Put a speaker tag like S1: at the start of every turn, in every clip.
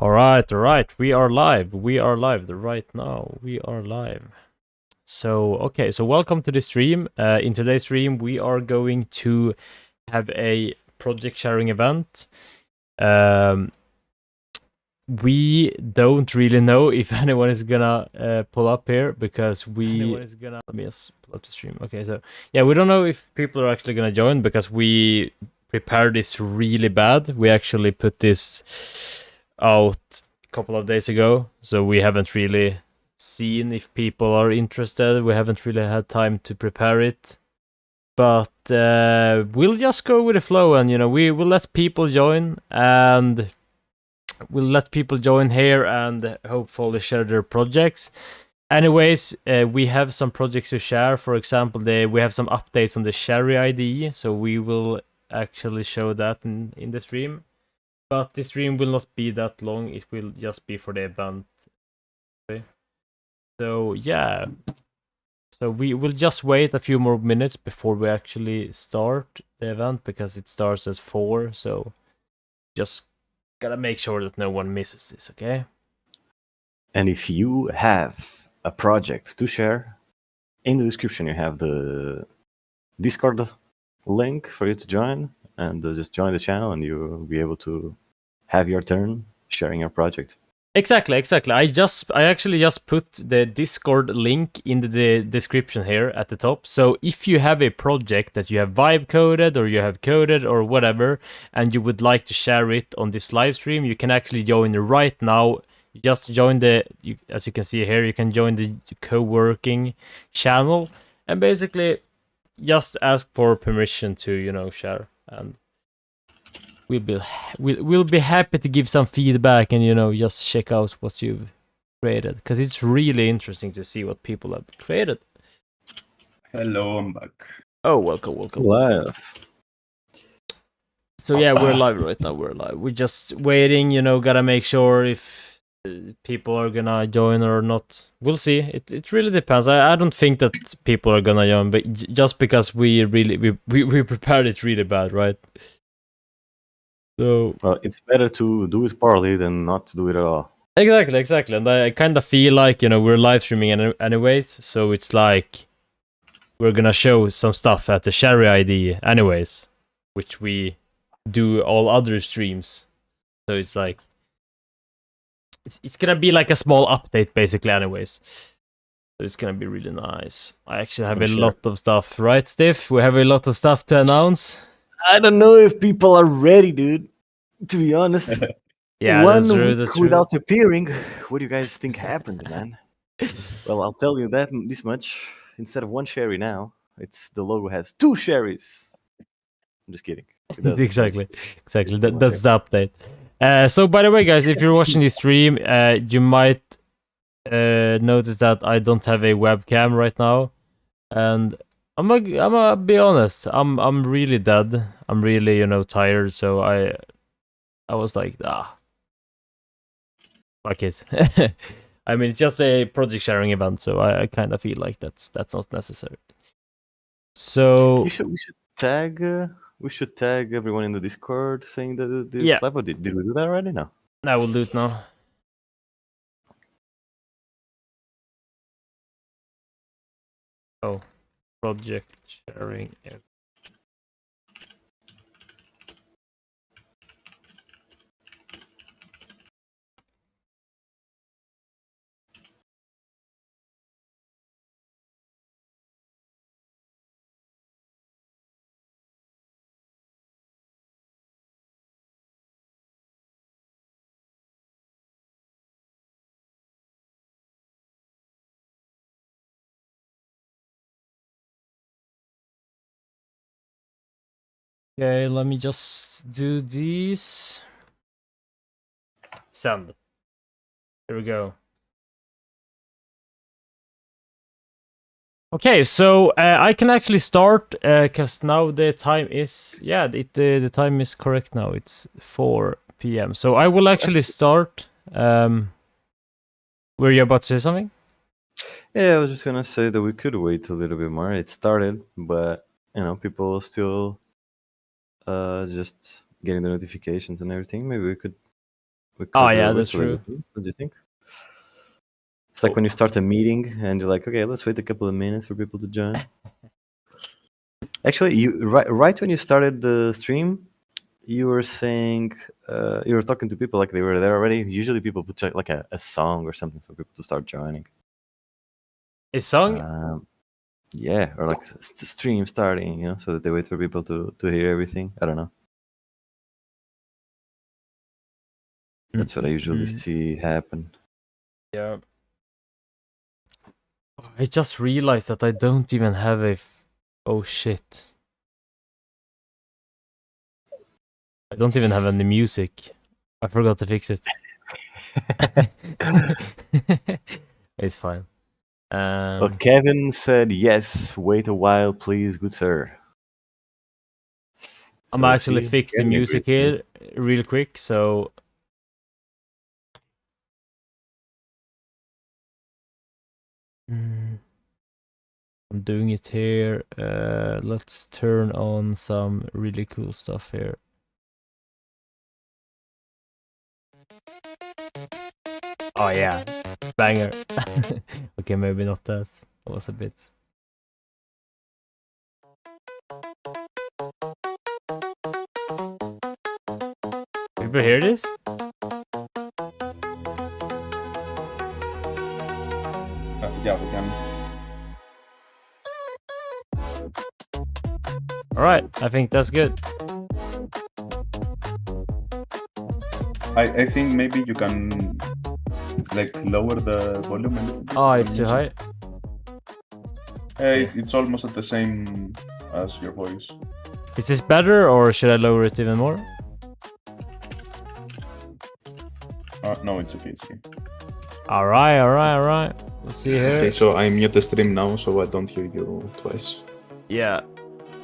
S1: All right. We are live. We are live right now. We are live. So, okay. So, welcome to the stream. In today's stream, we are going to have a project sharing event. We don't really know if anyone is gonna pull up here because Let me just pull up the stream. Okay, so yeah, we don't know if people are actually gonna join because we prepared this really bad. We actually put this out a couple of days ago, so we haven't really seen if people are interested. We haven't really had time to prepare it, but we'll just go with the flow, and we will let people join, and we'll let people join here and hopefully share their projects. Anyways, we have some projects to share. For example, we have some updates on the Sherry ID, so we will actually show that in the stream. But the stream will not be that long, it will just be for the event. Okay. So yeah. So we will just wait a few more minutes before we actually start the event because it starts at 4, so just gotta make sure that no one misses this, okay?
S2: And if you have a project to share, in the description you have the Discord link for you to join, and just join the channel and you'll be able to have your turn sharing your project.
S1: Exactly. I actually just put the Discord link in the description here at the top. So if you have a project that you have vibe coded or you have coded or whatever, and you would like to share it on this live stream, you can actually join right now. You just join as you can see here, you can join the co-working channel and basically just ask for permission to, share, and we'll be happy to give some feedback and just check out what you've created because it's really interesting to see what people have created.
S3: Hello, I'm back.
S1: Oh, welcome.
S2: Live.
S1: So yeah, we're live right now. We're live. We're just waiting. Gotta make sure if people are gonna join or not. We'll see. It really depends. I don't think that people are gonna join, but just because we prepared it really bad, right? So
S2: well, it's better to do it poorly than not to do it at all.
S1: Exactly. And I kind of feel like, we're live streaming anyways, so it's like we're gonna show some stuff at the Sherry ID anyways, which we do all other streams. So it's like it's gonna be like a small update basically anyways. So it's gonna be really nice. I actually have a lot of stuff, right, Steve? We have a lot of stuff to announce.
S2: I don't know if people are ready, dude. To be honest.
S1: Yeah,
S2: One
S1: that's
S2: week
S1: true.
S2: without appearing. What do you guys think happened, man? Well, I'll tell you this much. Instead of one sherry now, the logo has 2 sherries. I'm just kidding.
S1: Exactly. That's the update. So by the way, guys, if you're watching this stream, you might notice that I don't have a webcam right now, and I'm gonna be honest. I'm really dead. I'm really tired. So I was like, fuck it. I mean, it's just a project sharing event, so I kind of feel like that's not necessary. So
S2: we should tag. We should tag everyone in the Discord saying that it's live. Or did we do that already? No.
S1: I will do it now. Oh, project sharing. Okay, let me just do these. Send. Here we go. Okay, so I can actually start because now the time is the time is correct now. It's 4 p.m. So I will actually start. Were you about to say something?
S2: Yeah, I was just gonna say that we could wait a little bit more. It started, but people still just getting the notifications and everything. Maybe we could We
S1: Oh,
S2: could,
S1: yeah,
S2: wait
S1: that's
S2: till they
S1: true.
S2: do. What do you think? It's like when you start a meeting and you're like, okay, let's wait a couple of minutes for people to join. Actually, you right when you started the stream, you were saying you were talking to people like they were there already. Usually, people put like a song or something for people to start joining.
S1: A song?
S2: Yeah, or like stream starting, so that they wait for people to hear everything. I don't know. That's what I usually see happen.
S1: Yeah. I just realized that I don't even have a. Oh shit. I don't even have any music. I forgot to fix it. It's fine.
S2: Well, Kevin said yes. Wait a while, please, good sir.
S1: I'm actually fix the music here real quick, so. I'm doing it here. Let's turn on some really cool stuff here. Oh yeah, banger. Okay, maybe not that. That was a bit. People hear this?
S3: Yeah, we can.
S1: Alright, I think that's good.
S3: I think maybe you can like lower the volume a little bit.
S1: Oh, it's too high.
S3: It's almost at the same as your voice.
S1: Is this better, or should I lower it even more?
S3: No, it's okay, it's okay.
S1: Alright. Let's see here.
S4: Okay, so I mute the stream now so I don't hear you twice.
S1: Yeah.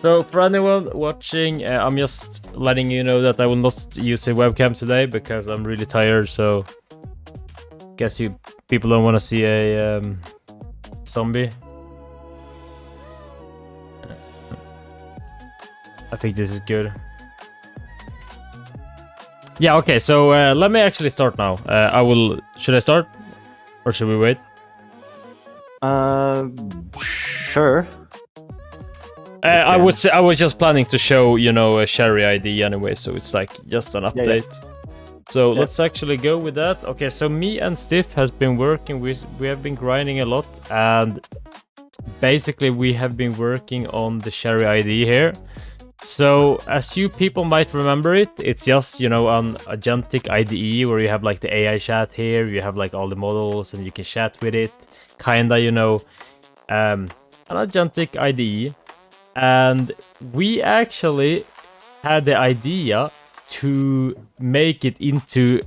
S1: So for anyone watching, I'm just letting you know that I will not use a webcam today because I'm really tired. So, guess people don't want to see a zombie. I think this is good. Yeah. Okay. So let me actually start now. Should I start, or should we wait?
S2: Sure.
S1: I was just planning to show, a Sherry ID anyway, so it's like just an update.
S2: Yeah.
S1: So let's actually go with that. Okay, so me and Stiff has been working we have been grinding a lot, and basically we have been working on the Sherry ID here. So as you people might remember it's just, an agentic IDE where you have like the AI chat here, you have like all the models and you can chat with it. Kinda, an agentic IDE. And we actually had the idea to make it into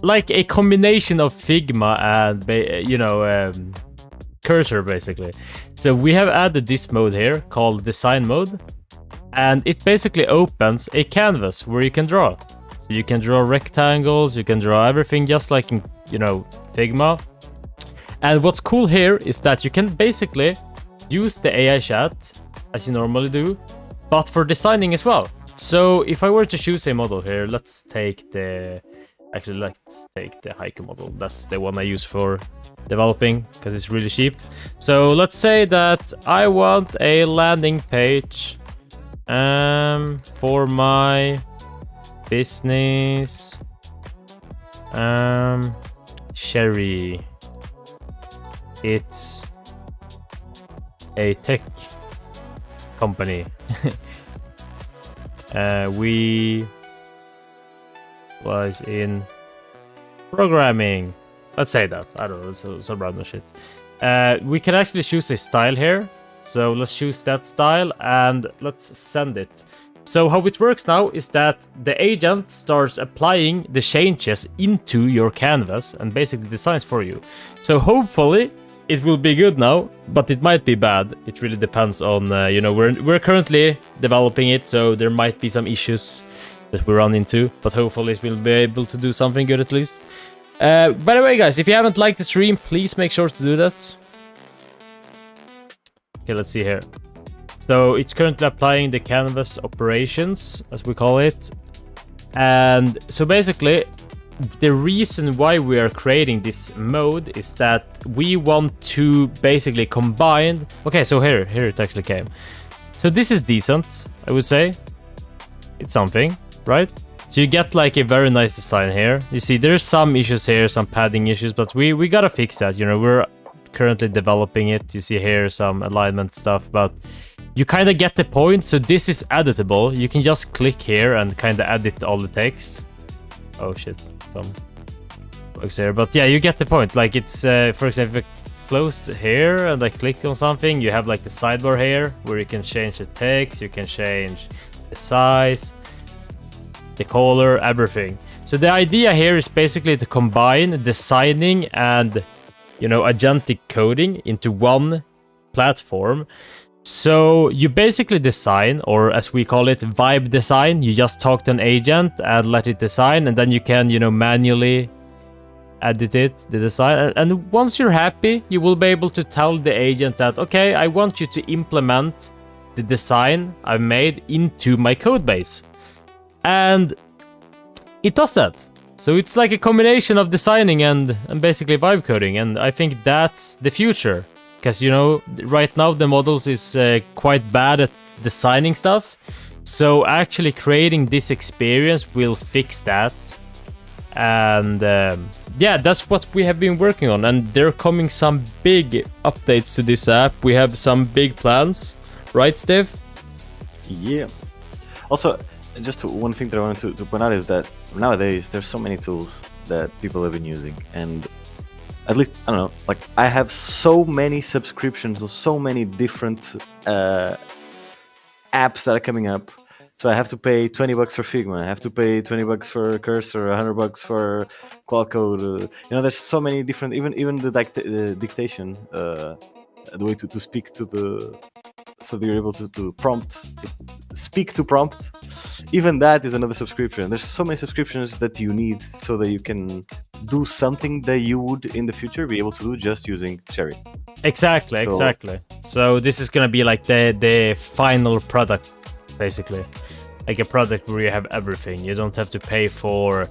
S1: like a combination of Figma and, Cursor, basically. So we have added this mode here called design mode. And it basically opens a canvas where you can draw. So you can draw rectangles, you can draw everything just like in, Figma. And what's cool here is that you can basically use the AI chat as you normally do, but for designing as well. So if I were to choose a model here, let's take the Haiku model. That's the one I use for developing because it's really cheap. So let's say that I want a landing page for my business, Sherry. It's a tech company. We was in programming. Let's say that. I don't know, some random shit. We can actually choose a style here. So let's choose that style and let's send it. So how it works now is that the agent starts applying the changes into your canvas and basically designs for you. So hopefully it will be good now, but it might be bad. It really depends on, we're currently developing it, so there might be some issues that we run into, but hopefully it will be able to do something good at least. By the way, guys, if you haven't liked the stream, please make sure to do that. Okay, let's see here. So it's currently applying the canvas operations, as we call it. And so basically, the reason why we are creating this mode is that we want to basically combine. Okay, so here it actually came. So this is decent, I would say. It's something, right? So you get like a very nice design here. You see there's some issues here, some padding issues, but we gotta fix that. You know, we're currently developing it. You see here some alignment stuff, but you kind of get the point. So this is editable. You can just click here and kind of edit all the text. Oh shit, some bugs here. But yeah, you get the point. Like it's, for example, closed here and I click on something, you have like the sidebar here where you can change the text, you can change the size, the color, everything. So the idea here is basically to combine designing and, you know, agentic coding into one platform. So you basically design, or as we call it, vibe design. You just talk to an agent and let it design, and then you can, you know, manually edit it, the design. And once you're happy, you will be able to tell the agent that, okay, I want you to implement the design I've made into my code base. And it does that. So it's like a combination of designing and basically vibe coding. And I think that's the future. Because, you know, right now the models is quite bad at designing stuff. So actually creating this experience will fix that. And yeah, that's what we have been working on. And there are coming some big updates to this app. We have some big plans. Right, Steve?
S2: Yeah. Also, just one thing that I wanted to point out is that nowadays there's so many tools that people have been using, and at least, I don't know, like I have so many subscriptions of so many different apps that are coming up. So I have to pay $20 for Figma, I have to pay $20 for Cursor, $100 for Qualcode. You know, there's so many different, even the dictation, the way to speak to the, so that you're able to speak to prompt. Even that is another subscription. There's so many subscriptions that you need so that you can do something that you would in the future be able to do just using Cherry.
S1: Exactly. So this is gonna be like the final product, basically. Like a product where you have everything. You don't have to pay for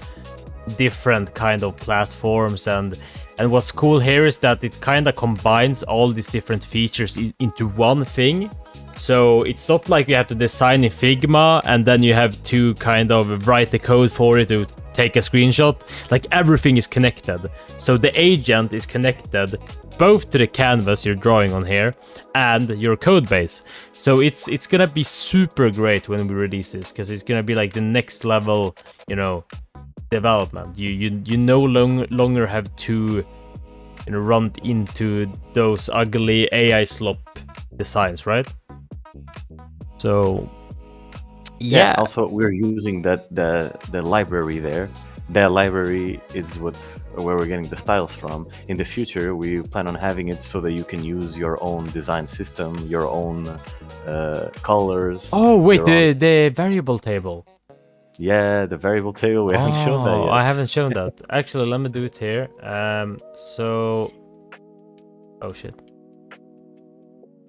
S1: different kind of platforms, and what's cool here is that it kind of combines all these different features into one thing. So it's not like you have to design in Figma and then you have to kind of write the code for it to take a screenshot. Like everything is connected. So the agent is connected both to the canvas you're drawing on here and your code base. So it's gonna be super great when we release this, because it's gonna be like the next level, you know, development. You no longer have to, you know, run into those ugly AI slop designs, right? So yeah.
S2: Also, we're using the library there. That library is where we're getting the styles from. In the future, we plan on having it so that you can use your own design system, your own colors.
S1: Oh wait, the variable table.
S2: Yeah, the variable table. We haven't shown that yet.
S1: I haven't shown that. Actually, let me do it here. So, oh shit.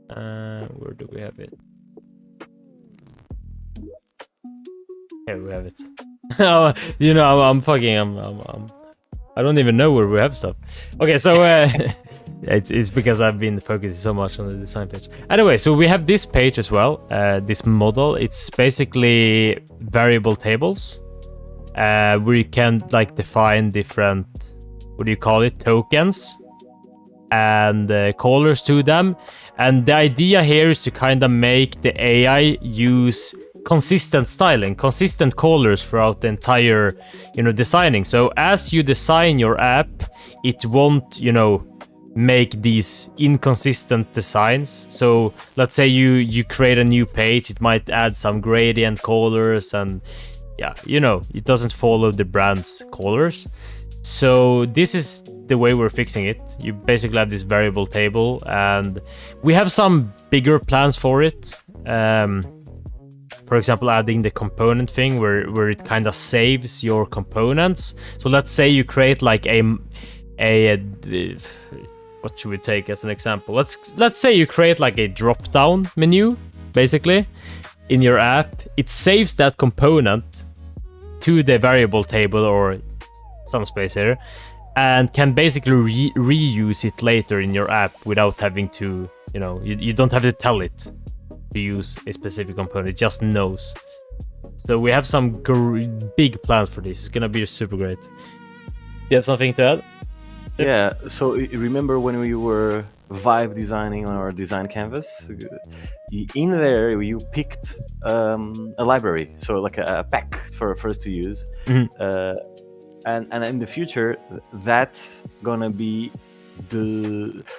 S1: Where do we have it? Here we have it. Oh, you know, I'm fucking. I don't even know where we have stuff. Okay, so it's because I've been focusing so much on the design page. Anyway, so we have this page as well. This model. It's basically variable tables, where you can like define different, what do you call it, tokens, and colors to them. And the idea here is to kind of make the AI use consistent styling, consistent colors throughout the entire, you know, designing. So as you design your app, it won't, you know, make these inconsistent designs. So let's say you create a new page, it might add some gradient colors, and yeah, you know, it doesn't follow the brand's colors. So this is the way we're fixing it. You basically have this variable table, and we have some bigger plans for it. For example, adding the component thing where it kind of saves your components. So let's say you create like a what should we take as an example? Let's say you create like a drop-down menu, basically, in your app. It saves that component to the variable table, or some space here, and can basically reuse it later in your app without having to, you don't have to tell it to use a specific component. It just knows. So we have some big plans for this. It's gonna be super great. You have something to add?
S2: Yeah, so remember when we were vibe designing on our design canvas? In there, you picked a library, so like a pack for us to use. And in the future, that's gonna be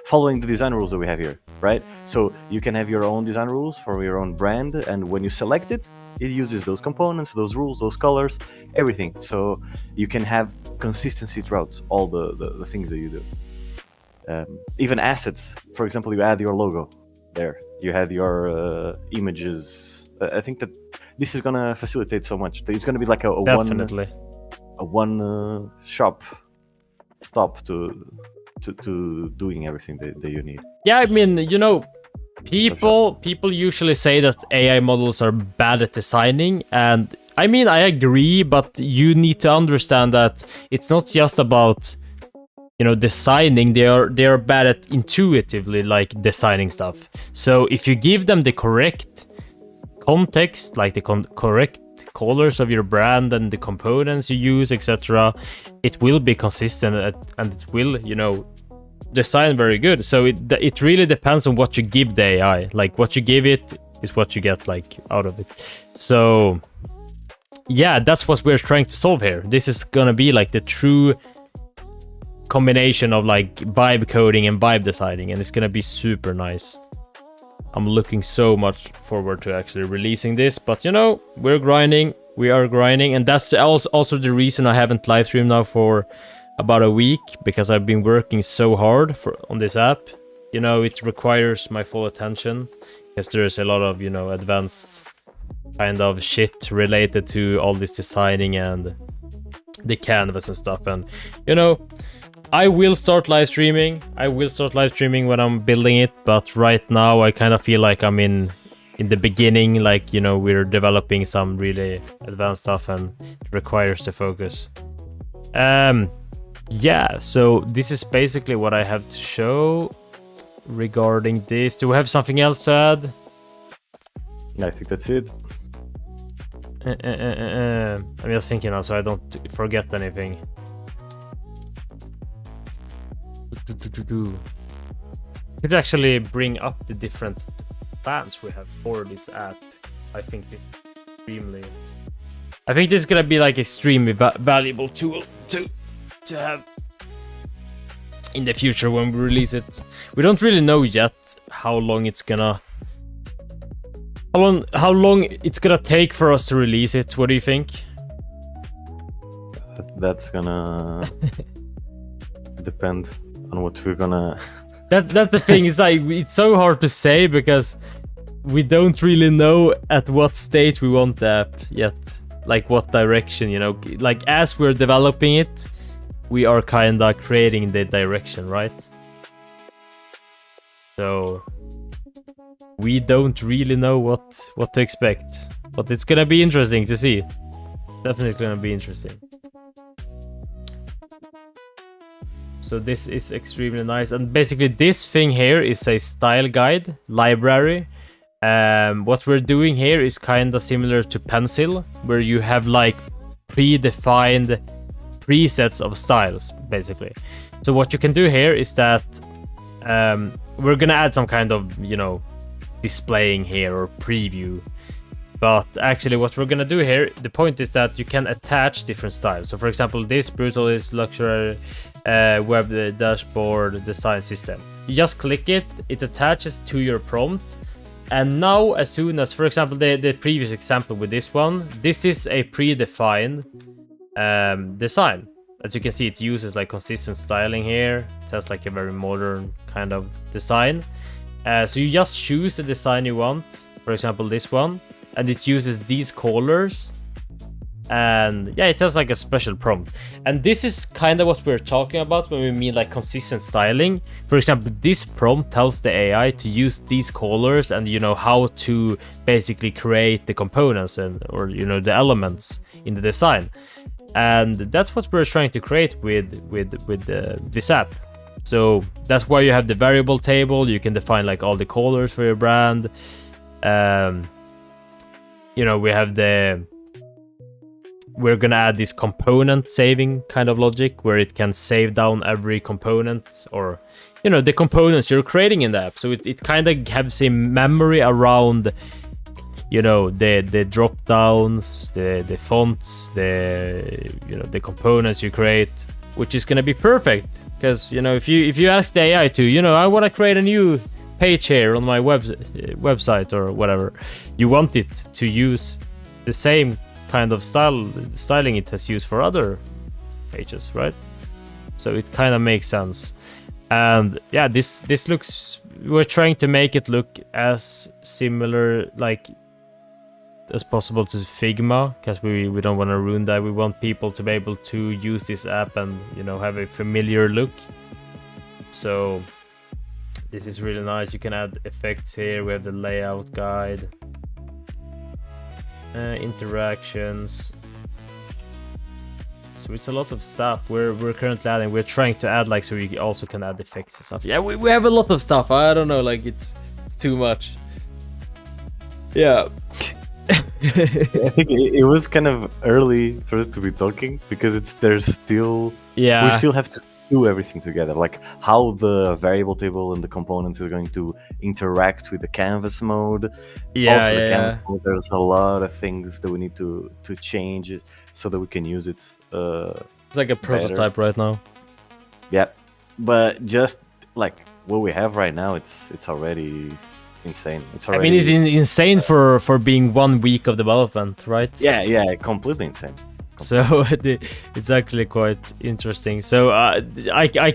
S2: following the design rules that we have here, right? So you can have your own design rules for your own brand, and when you select it, it uses those components, those rules, those colors, everything. So you can have consistency throughout all the things that you do. Even assets, for example, you add your logo there. You had your images. I think that this is gonna facilitate so much. It's gonna be like a one shop stop to doing everything that you need.
S1: Yeah, I mean, people usually say that AI models are bad at designing, and I mean, I agree, but you need to understand that it's not just about designing. They are bad at intuitively like designing stuff. So if you give them the correct context, like the correct colors of your brand and the components you use, etc., it will be consistent and it will, design very good. So it really depends on what you give the AI. Like what you give it is what you get like out of it. So yeah, that's what we're trying to solve here. This is gonna be like the true combination of like vibe coding and vibe designing, and it's gonna be super nice. I'm looking so much forward to actually releasing this, but we are grinding, and that's also the reason I haven't live streamed now for about a week, because I've been working so hard on this app. It requires my full attention, because there's a lot of advanced kind of shit related to all this designing and the canvas and stuff. And I will start live streaming. When I'm building it, but right now I kind of feel like I'm in the beginning, like we're developing some really advanced stuff and it requires the focus. Yeah, so this is basically what I have to show regarding this. Do we have something else to add?
S2: I think that's it.
S1: I'm just thinking now so I don't forget anything. Could actually bring up the different plans we have for this app. I think this is gonna be like extremely valuable tool to have in the future when we release it. We don't really know yet how long it's gonna take for us to release it. What do you think?
S2: That's gonna depend on what we're gonna.
S1: That's the thing. Is like it's so hard to say because we don't really know at what state we want the app yet. Like what direction, Like as we're developing it, we are kinda creating the direction, right? So we don't really know what to expect, but it's gonna be interesting to see. Definitely gonna be interesting. So this is extremely nice, and basically this thing here is a style guide library. What we're doing here is kind of similar to Pencil, where you have like predefined presets of styles, basically. So what you can do here is that we're gonna add some kind of displaying here or preview, but actually what we're gonna do here, the point is that you can attach different styles. So for example, this Brutalist luxury web dashboard design system, you just click it, it attaches to your prompt. And now as soon as, for example, the previous example with this one, this is a predefined design. As you can see, it uses like consistent styling here. It has like a very modern kind of design. So you just choose the design you want, for example this one, and it uses these colors. And yeah, it has like a special prompt. And this is kind of what we're talking about when we mean like consistent styling. For example, this prompt tells the AI to use these colors and how to basically create the components or the elements in the design. and that's what we're trying to create with this app. So that's why you have the variable table. You can define like all the colors for your brand. You know, we're gonna add this component saving kind of logic where it can save down every component, or you know, the components you're creating in the app. So it kind of has a memory around, you know, the drop downs, the fonts, the components you create, which is gonna be perfect. Because, you know, if you ask the AI to, you know, I want to create a new page here on my website or whatever, you want it to use the same kind of styling it has used for other pages, right? So it kind of makes sense. And yeah, this looks, we're trying to make it look as similar like as possible to Figma, because we don't want to ruin that. We want people to be able to use this app and, you know, have a familiar look. So this is really nice. You can add effects here. We have the layout guide, interactions. So it's a lot of stuff we're currently adding. We're trying to add like, so you also can add effects and stuff. Yeah, we have a lot of stuff. I don't know, like it's too much. Yeah.
S2: I think it was kind of early for us to be talking because we still have to do everything together, like how the variable table and the components is going to interact with the canvas mode. Canvas mode, there's a lot of things that we need to change so that we can use it.
S1: It's like a prototype right now.
S2: Yeah, but just like what we have right now, it's already insane.
S1: I mean, it's insane for being 1 week of development, right?
S2: Yeah, completely insane.
S1: So it's actually quite interesting. So I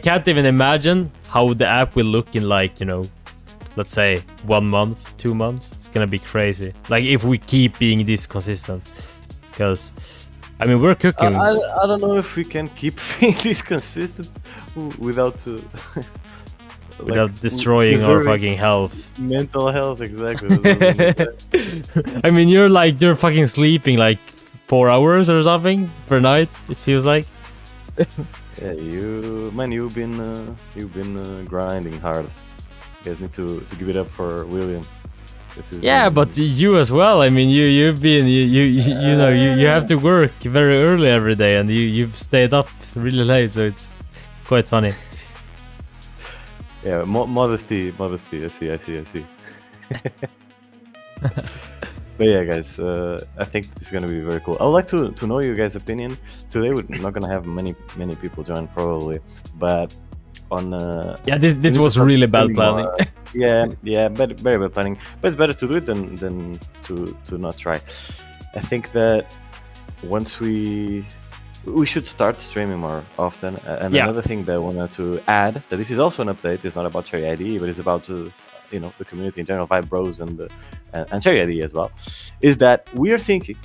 S1: can't even imagine how the app will look in, like, you know, let's say 1 month, 2 months. It's gonna be crazy. Like if we keep being this consistent, because I mean we're cooking.
S2: I don't know if we can keep being this consistent without.
S1: Without destroying our fucking health.
S2: Mental health, exactly.
S1: I mean, you're fucking sleeping like 4 hours or something per night. It feels like.
S2: Yeah, you've been grinding hard. You guys need to give it up for William.
S1: But you as well. I mean, you've been you know you have to work very early every day, and you've stayed up really late, so it's quite funny.
S2: Yeah, modesty. I see. But yeah, guys, I think this is gonna be very cool. I would like to know your guys' opinion. Today we're not gonna have many people join probably, but on
S1: this was really bad planning.
S2: But very bad planning. But it's better to do it than to not try. I think that once we should start streaming more often. And another thing that I wanted to add, that this is also an update. It's not about Cherry ID, but it's about the community in general, Vibe Bros and Cherry ID as well. Is that we are thinking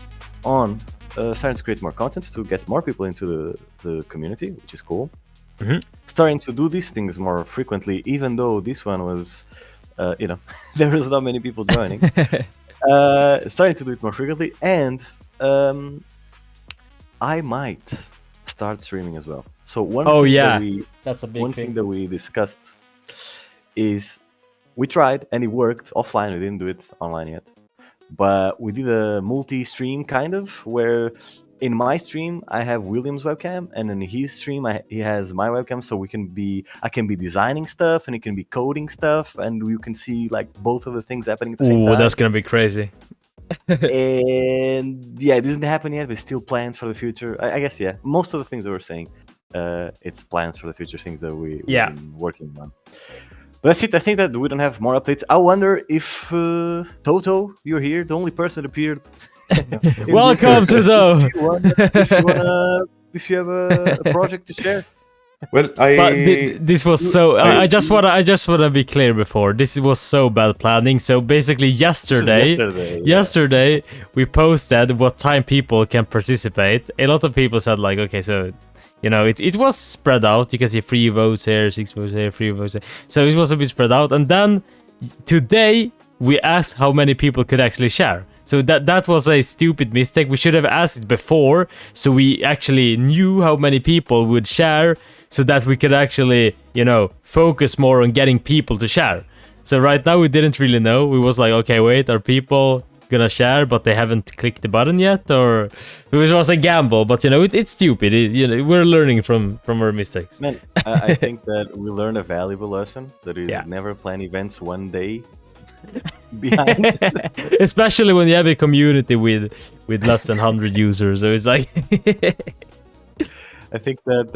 S2: on starting to create more content to get more people into the community, which is cool.
S1: Mm-hmm.
S2: Starting to do these things more frequently, even though this one was, there was not many people joining. Starting to do it more frequently, and I might start streaming as well. So
S1: that's a big
S2: thing that we discussed is we tried and it worked offline. We didn't do it online yet, but we did a multi-stream kind of where in my stream I have William's webcam, and in his stream he has my webcam. So I can be designing stuff and he can be coding stuff, and you can see like both of the things happening at the same time.
S1: That's gonna be crazy.
S2: And yeah, it doesn't happen yet. There's still plans for the future. I guess most of the things that we're saying, it's plans for the future, things that we've been working on. But that's it. I think that we don't have more updates. I wonder if Toto, you're here, the only person that appeared.
S1: Welcome, Toto.
S2: If you have a project to share.
S4: Well,
S1: this was so. I just wanna be clear before. This was so bad planning. So basically, yesterday we posted what time people can participate. A lot of people said like, okay, so you know, it was spread out. You can see 3 votes here, 6 votes here, 3 votes here. So it was a bit spread out. And then today we asked how many people could actually share. So that was a stupid mistake. We should have asked it before, so we actually knew how many people would share, so that we could actually, focus more on getting people to share. So right now we didn't really know. We was like, okay, wait, are people gonna share, but they haven't clicked the button yet, or it was a gamble. But it's stupid. We're learning from our mistakes.
S2: Man, I think that we learned a valuable lesson. That is, never plan events one day behind.
S1: Especially when you have a community with less than 100 users. So it's like.
S2: I think that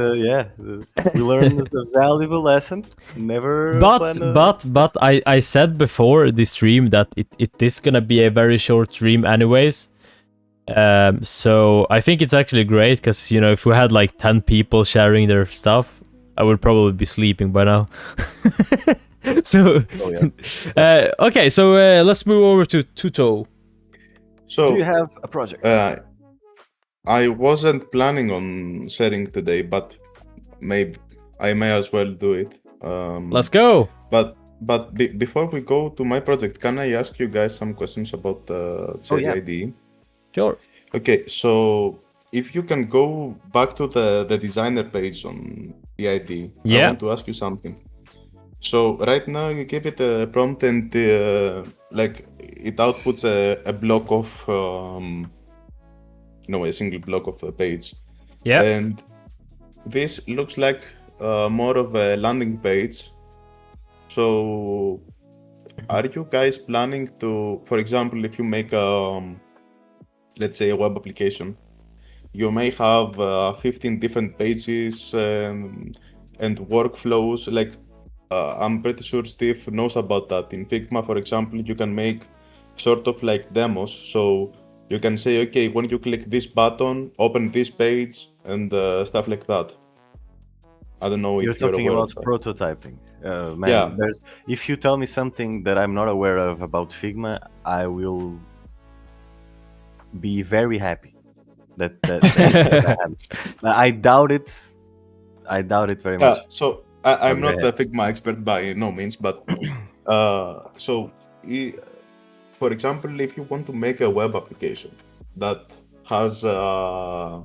S2: we learned this a valuable lesson. Never.
S1: But I said before this stream that it is gonna be a very short stream anyways. So I think it's actually great because if we had like 10 people sharing their stuff, I would probably be sleeping by now. So okay, so let's move over to Tuto.
S4: So
S2: do you have a project?
S4: I wasn't planning on sharing today, but maybe I may as well do it.
S1: Let's go.
S4: But before we go to my project, can I ask you guys some questions about Cherry IDE?
S1: Sure.
S4: Okay, so if you can go back to the designer page on the IDE, I want to ask you something. So right now you give it a prompt and it outputs a block of a single block of a page.
S1: Yeah.
S4: And this looks like more of a landing page. So are you guys planning to, for example, if you make let's say a web application, you may have 15 different pages and workflows. Like I'm pretty sure Steve knows about that. In Figma, for example, you can make sort of like demos. So you can say, okay, when you click this button, open this page, and stuff like that. I don't know if you're
S2: talking
S4: aware
S2: about
S4: of that.
S2: prototyping. Man, if you tell me something that I'm not aware of about Figma, I will be very happy. That I doubt it. I doubt it very much.
S4: So I'm not a Figma expert by no means, but for example, if you want to make a web application that has that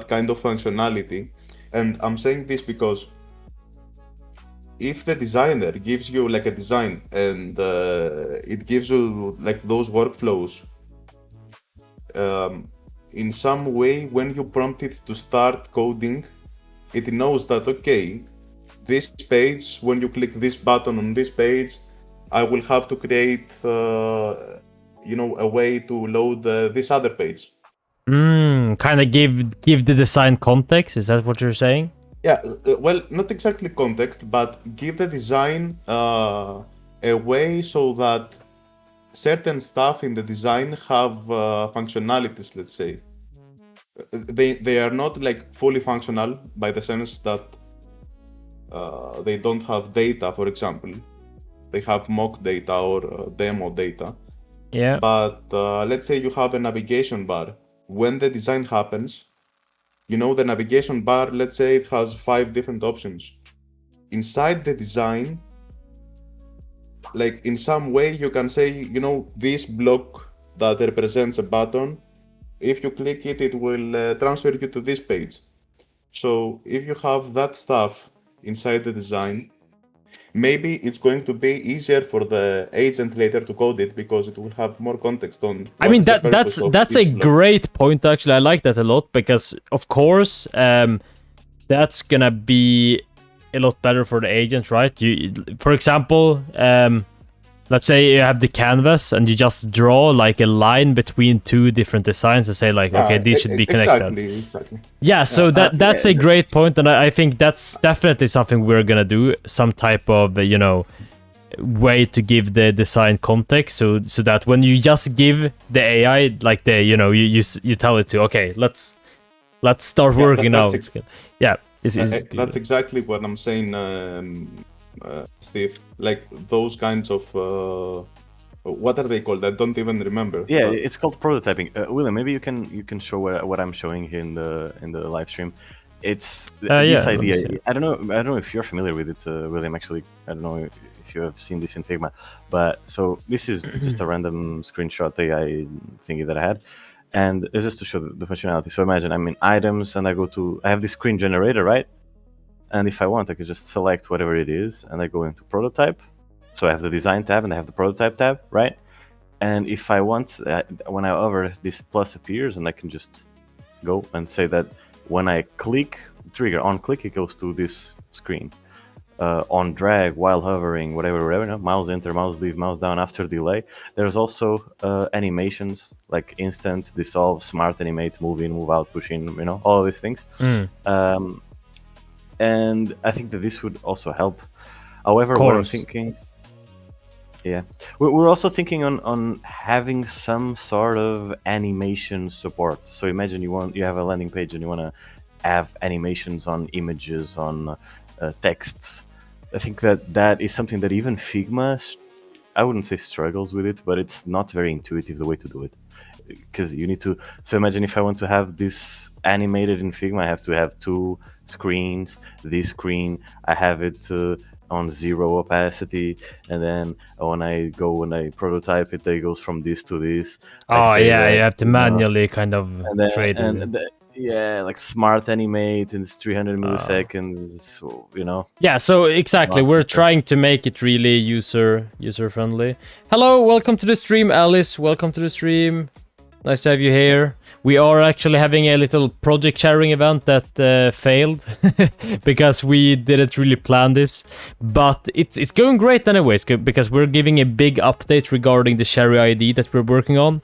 S4: kind of functionality, and I'm saying this because if the designer gives you like a design and it gives you like those workflows, in some way when you prompt it to start coding, it knows that, okay, this page, when you click this button on this page, I will have to create, a way to load this other page.
S1: Kind of give the design context. Is that what you're saying?
S4: Yeah, well, not exactly context, but give the design a way so that certain stuff in the design have functionalities, let's say. They are not like fully functional by the sense that they don't have data, for example. They have mock data or demo data.
S1: Yeah.
S4: But let's say you have a navigation bar. When the design happens, the navigation bar, let's say it has 5 different options. Inside the design, like in some way you can say, this block that represents a button, if you click it, it will transfer you to this page. So if you have that stuff inside the design, maybe it's going to be easier for the agent later to code it because it will have more context on.
S1: I mean, that's a great point, actually. I like that a lot because, of course, that's gonna be a lot better for the agent, right? For example, let's say you have the canvas and you just draw like a line between 2 different designs and say like, okay, these should be connected.
S4: Exactly.
S1: Yeah, so that's a great point, and I think that's definitely something we're gonna do. Some type of way to give the design context, so that when you just give the AI like you tell it to, okay, let's start working now.
S4: That's exactly what I'm saying. Steve, like those kinds of what are they called? I don't even remember.
S2: Yeah, it's called prototyping. William, maybe you can show what I'm showing here in the live stream. it's
S1: Yeah,
S2: this
S1: let me
S2: idea.
S1: see.
S2: I don't know if you're familiar with it, William. Actually, I don't know if you have seen this in Figma, but so this is just a random screenshot AI thingy that I had, and it's just to show the functionality. So imagine I'm in items, and I have this screen generator, right? And if I want, I could just select whatever it is, and I go into prototype. So I have the design tab and I have the prototype tab, right? And if I want, when I hover, this plus appears, and I can just go and say that when I click, trigger on click, it goes to this screen. On drag, while hovering, whatever, no? Mouse enter, mouse leave, mouse down after delay. There's also animations like instant, dissolve, smart animate, move in, move out, push in, all of these things. And I think that this would also help. However, what I'm thinking, we're also thinking on having some sort of animation support. So imagine you have a landing page and you want to have animations on images, on texts. I think that is something that even Figma, I wouldn't say struggles with it, but it's not very intuitive the way to do it. Because you need to. So imagine if I want to have this animated in Figma, I have to have two screens. This screen, I have it on 0 opacity, and then when I prototype it, it goes from this to this.
S1: Oh yeah, you have to manually kind of trade it.
S2: Yeah, like smart animate in 300 milliseconds, so.
S1: Yeah, so exactly, we're trying to make it really user friendly. Hello, welcome to the stream, Alice. Welcome to the stream. Nice to have you here. We are actually having a little project sharing event that failed because we didn't really plan this, but it's going great anyways because we're giving a big update regarding the Cherry ID that we're working on.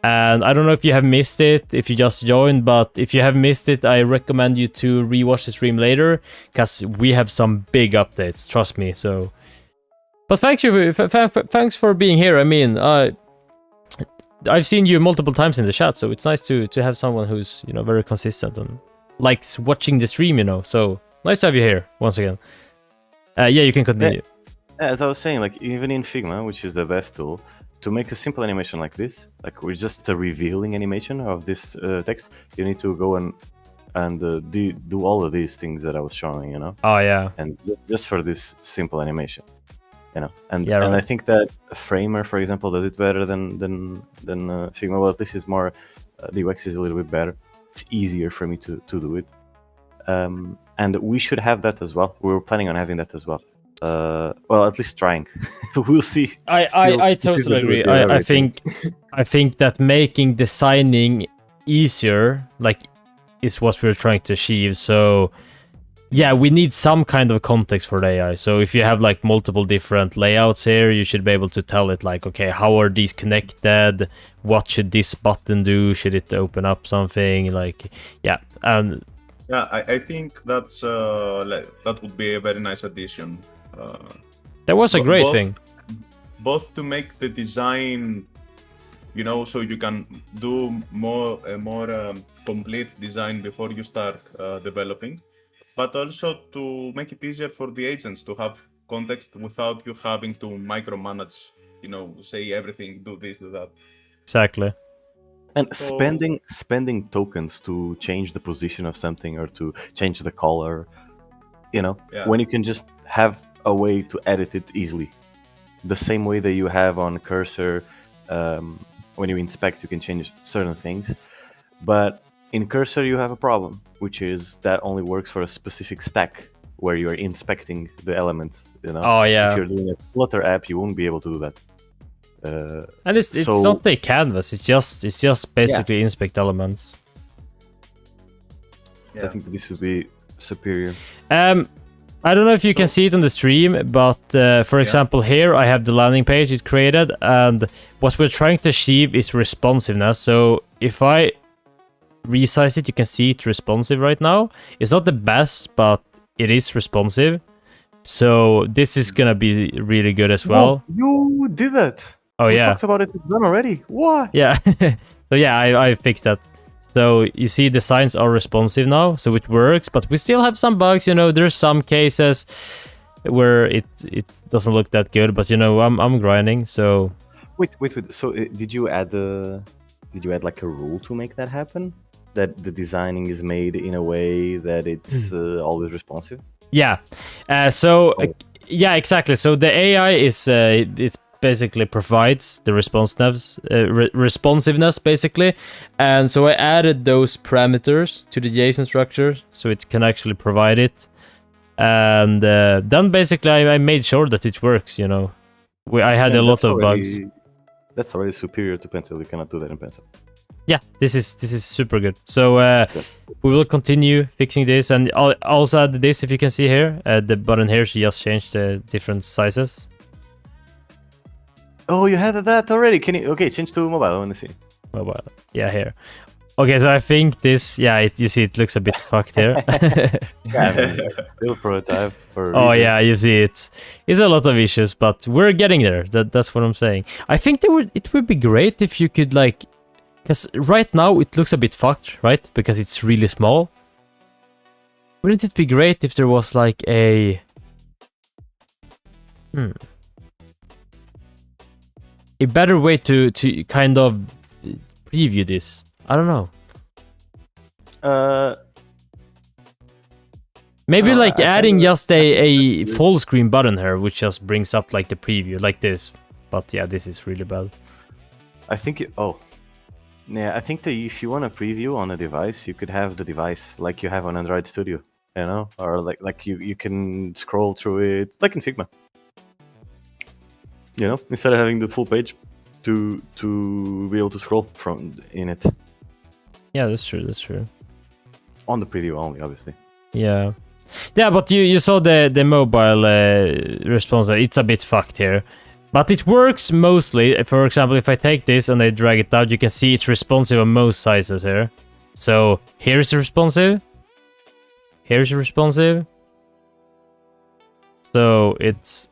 S1: And I don't know if you have missed it, if you just joined, but if you have missed it, I recommend you to rewatch the stream later because we have some big updates, trust me. So, but thanks for being here. I mean, I've seen you multiple times in the chat, so it's nice to have someone who's very consistent and likes watching the stream. So nice to have you here once again. Yeah, you can continue.
S2: As I was saying, like even in Figma, which is the best tool, to make a simple animation like this, like we're just a revealing animation of this text, you need to go and do all of these things that I was showing,
S1: Oh yeah.
S2: And just for this simple animation. And
S1: right.
S2: I think that Framer, for example, does it better than Figma. Well, this is more the UX is a little bit better. It's easier for me to do it, and we should have that as well. We were planning on having that as well. Well, at least trying. We'll see.
S1: I totally agree. I think that making designing easier, is what we're trying to achieve. So. Yeah, we need some kind of context for the AI. So if you have multiple different layouts here, you should be able to tell it okay, how are these connected? What should this button do? Should it open up something? Yeah, and
S4: yeah, I think that's that would be a very nice addition.
S1: That was a great thing.
S4: Both to make the design, so you can do a more complete design before you start developing. But also to make it easier for the agents to have context without you having to micromanage, say everything, do this, do that.
S1: Exactly.
S2: And spending tokens to change the position of something or to change the color, when you can just have a way to edit it easily. The same way that you have on Cursor, when you inspect, you can change certain things. But in Cursor, you have a problem, which is that only works for a specific stack where you're inspecting the elements.
S1: Oh yeah.
S2: If you're doing a Flutter app, you won't be able to do that.
S1: And it's not a canvas. It's just basically inspect elements.
S2: Yeah. I think this would be superior.
S1: I don't know if you can see it on the stream, but for example, here I have the landing page is created, and what we're trying to achieve is responsiveness. So if I resize it, you can see it's responsive right now. It's not the best, but it is responsive. So this is gonna be really good as well.
S2: Whoa, you did that.
S1: Oh
S2: we
S1: yeah.
S2: Talked about it done already. What?
S1: Yeah. So yeah, I fixed that. So you see the signs are responsive now, so it works, but we still have some bugs. There's some cases where it doesn't look that good, but I'm grinding. So
S2: wait. So did you add a rule to make that happen? that the designing is made in a way that it's always responsive?
S1: Yeah. Yeah, exactly. So the AI is it basically provides the responsiveness basically, and so I added those parameters to the JSON structure so it can actually provide it, and then basically I made sure that it works. You know, I had a lot of bugs.
S2: That's already superior to Pencil. You cannot do that in Pencil.
S1: Yeah, this is super good. So we will continue fixing this, and I'll also add this. If you can see here, the button here, she just changed the different sizes.
S2: Oh, you had that already. Can you? Okay, change to mobile. I want to see.
S1: Mobile. Yeah, here. Okay, so I think this. Yeah, you see, it looks a bit fucked here.
S2: Still prototype.
S1: Oh yeah, you see it. It's a lot of issues, but we're getting there. That's what I'm saying. I think it would be great if you could like. Because right now it looks a bit fucked, right? Because it's really small. Wouldn't it be great if there was like a better way to kind of preview this? I don't know. Maybe like adding just a full screen button here, which just brings up like the preview, like this. But yeah, this is really bad.
S2: I think I think that if you want a preview on a device, you could have the device like you have on Android Studio, you know, or like you can scroll through it like in Figma, you know, instead of having the full page to be able to scroll from in it.
S1: Yeah, that's true. That's true.
S2: On the preview only, obviously.
S1: Yeah, but you saw the mobile response. It's a bit fucked here. But it works mostly. For example, if I take this and I drag it out, you can see it's responsive on most sizes here. So here's responsive. Here's responsive. So it's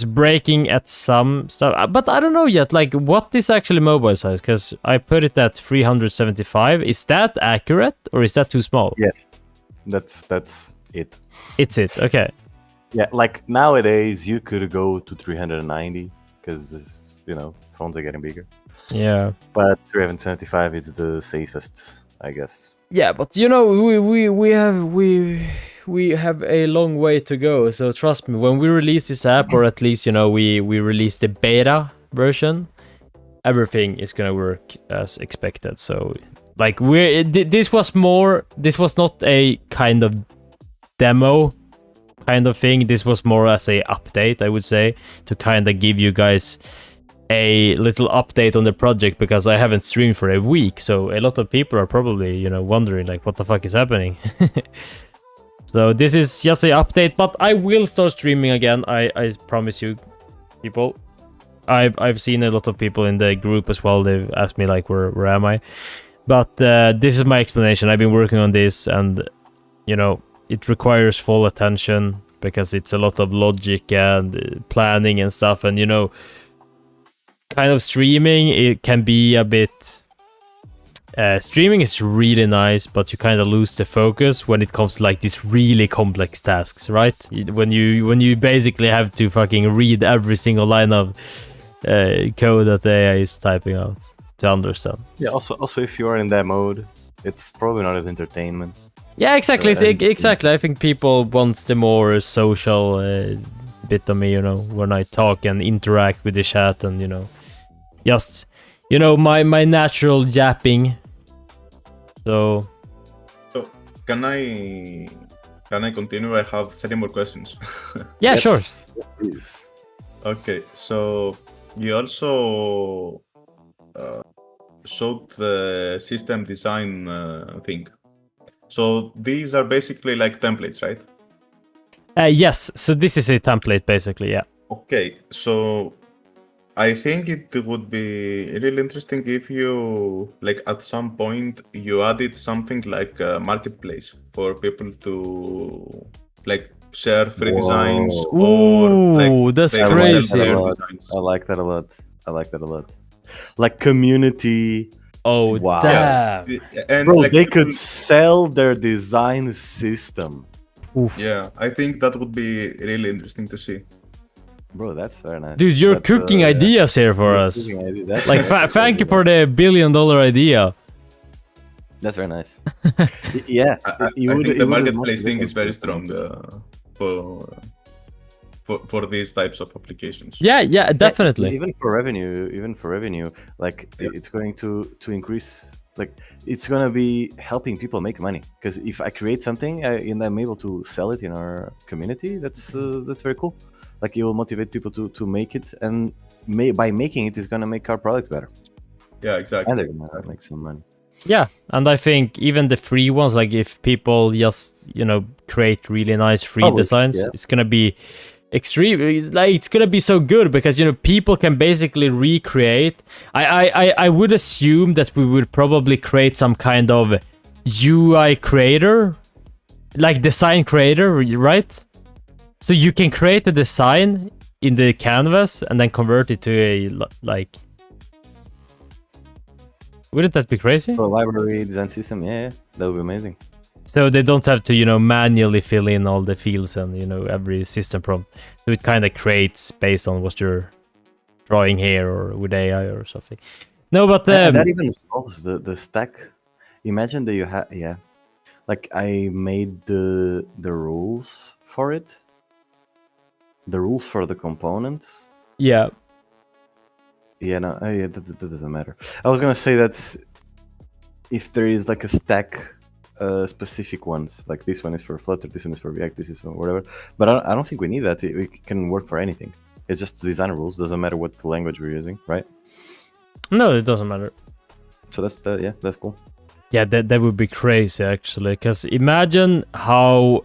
S1: breaking at some stuff. But I don't know yet, like, what is actually mobile size? Because I put it at 375. Is that accurate or is that too small?
S2: Yes, that's it.
S1: It's it. Okay.
S2: Yeah, like nowadays you could go to 390 because you know phones are getting bigger.
S1: Yeah,
S2: but 375 is the safest, I guess.
S1: Yeah, but you know we have a long way to go. So trust me, when we release this app, or at least we release the beta version, everything is gonna work as expected. So like this was not a kind of demo kind of thing. This was more as a update, I would say, to kind of give you guys a little update on the project, because I haven't streamed for a week, so a lot of people are probably wondering like what the fuck is happening. So this is just a update, but I will start streaming again. I promise you, people. I've seen a lot of people in the group as well. They've asked me like where am I, but this is my explanation. I've been working on this, and it requires full attention because it's a lot of logic and planning and stuff, and kind of streaming, it can be a bit streaming is really nice, but you kind of lose the focus when it comes to like these really complex tasks, right? When you basically have to fucking read every single line of code that the AI is typing out to understand.
S2: Yeah, also if you are in that mode, it's probably not as entertainment.
S1: Yeah, exactly. Exactly. I think people want the more social bit of me, when I talk and interact with the chat, and just my natural yapping. So
S4: can I continue? I have 3 more questions.
S1: Yeah,
S2: yes,
S1: sure.
S2: Please.
S4: Okay, so you also showed the system design thing. So these are basically like templates, right?
S1: Yes, so this is a template basically, yeah.
S4: Okay, so I think it would be really interesting if you, like, at some point you added something like a marketplace for people to, like, share free designs.
S1: Ooh,
S4: or, like,
S1: that's
S4: they will
S1: crazy.
S4: sell their designs.
S2: I like that a lot. Like community.
S1: Oh,
S2: wow.
S1: damn.
S4: Yeah. And
S2: Bro,
S4: like,
S2: they
S4: people-
S2: could sell their design system.
S1: Oof.
S4: Yeah, I think that would be really interesting to see.
S2: Bro, that's very nice.
S1: Dude, you're
S2: But,
S1: cooking
S2: yeah.
S1: ideas here for
S2: You're
S1: us.
S2: cooking idea. That's
S1: Like,
S2: nice.
S1: thank you for the $1 billion idea.
S2: That's very nice. Yeah,
S4: I
S2: it would-
S4: think
S2: it
S4: the
S2: would
S4: marketplace
S2: motivate
S4: thing
S2: them
S4: is very
S2: to
S4: strong
S2: make it.
S4: for these types of applications.
S1: Yeah,
S2: Yeah,
S1: definitely.
S2: even for revenue, like it's going to increase. Like it's gonna be helping people make money. Because if I create something and I'm able to sell it in our community, that's very cool. Like it will motivate people to make it, and by making it, is gonna make our product better,
S4: Yeah, exactly.
S2: and they're gonna make some money.
S1: Yeah, and I think even the free ones, like if people just create really nice free
S2: Probably,
S1: designs,
S2: yeah.
S1: it's gonna be extreme. Like it's gonna be so good because people can basically recreate. I would assume that we would probably create some kind of UI creator, like design creator, right? So you can create a design in the canvas and then convert it to a like. Wouldn't that be crazy?
S2: For a library design system, yeah, that would be amazing.
S1: So they don't have to, manually fill in all the fields and, every system prompt. So it kind of creates based on what you're drawing here or with AI or something. No, but
S2: And that even solves the stack. Imagine that you have, like I made the rules for it, the rules for the components.
S1: yeah,
S2: Yeah, no, that doesn't matter. I was gonna say that if there is like a stack, specific ones, like this one is for Flutter, this one is for React, this is for whatever. But I don't think we need that. It can work for anything. It's just design rules. Doesn't matter what language we're using, right?
S1: no, it doesn't matter.
S2: So that's cool.
S1: Yeah, that would be crazy actually. Because imagine how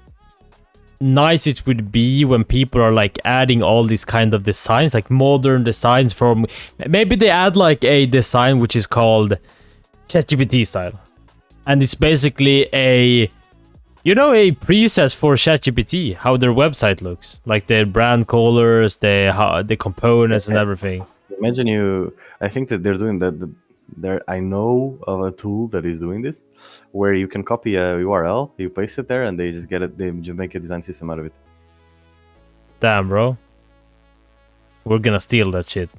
S1: nice it would be when people are like adding all these kind of designs, like modern designs from. Maybe they add like a design which is called ChatGPT style, and it's basically a preset for ChatGPT, how their website looks, like their brand colors, the components and everything.
S2: Imagine I think that they're doing that. I know of a tool that is doing this, where you can copy a URL, you paste it there, and they just get it. They just make a design system out of it.
S1: Damn, bro, we're gonna steal that shit.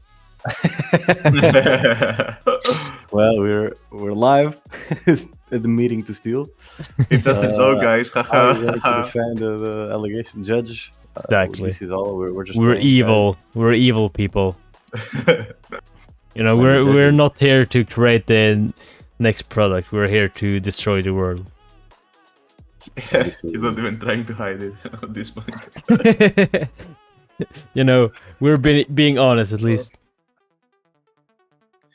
S2: Well, we're live at the meeting to steal.
S4: It's just it's all, guys.
S2: I
S4: Haha.
S2: would like to defend the allegation, judge.
S1: Exactly.
S2: This is all. We're just.
S1: We're
S2: playing,
S1: evil. We're evil people.
S2: Let me
S1: We're
S2: judge you.
S1: not here to create the next product. We're here to destroy the world.
S4: He's not even trying to hide it at this point.
S1: We're being honest at least.